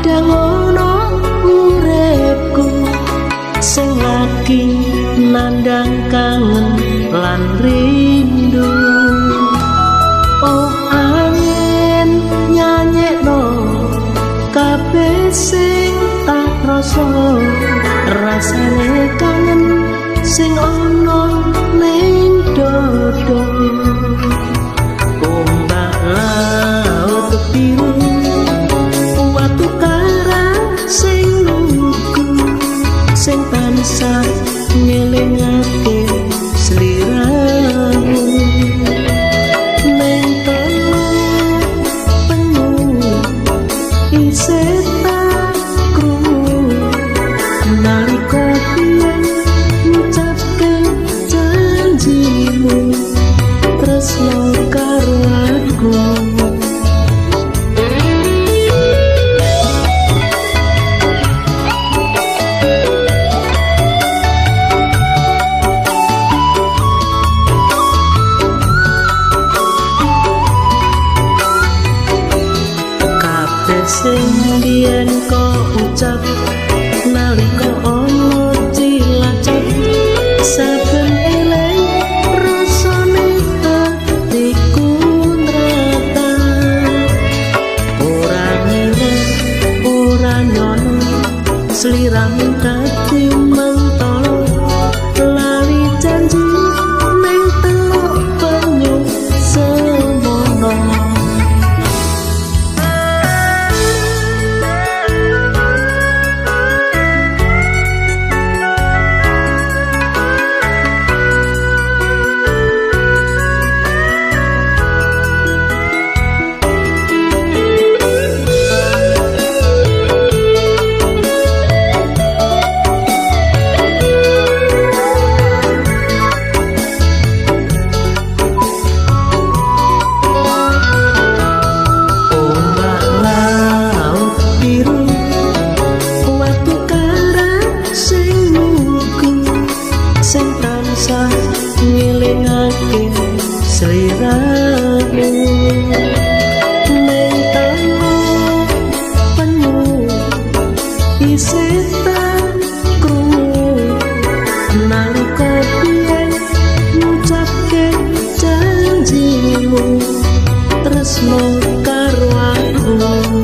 kadang ono uripku sing lagi nandang kangen lan rindu. Oh angin nyanyekno kabeh sing tak rasa, rasane kangen sing ono ning dodo. Ombak laut biru watu karang sing lugu sing tansah ngelingake sliramu. Ning teluk penyu isih tak krungu nalika biyen ngucapke janjimu tresno karo aku. Sing biyen kok ucap nalika ono cilacap, saben eling rasane atiku nrata. Ora ngira ora nyono sliramu dadi mentolo, lali janji ning teluk penyu semono. Sing tansah ngelingake sliramu. Ning teluk penyu isih tak krungu nalika biyen ngucapke janjimu tresno karo aku.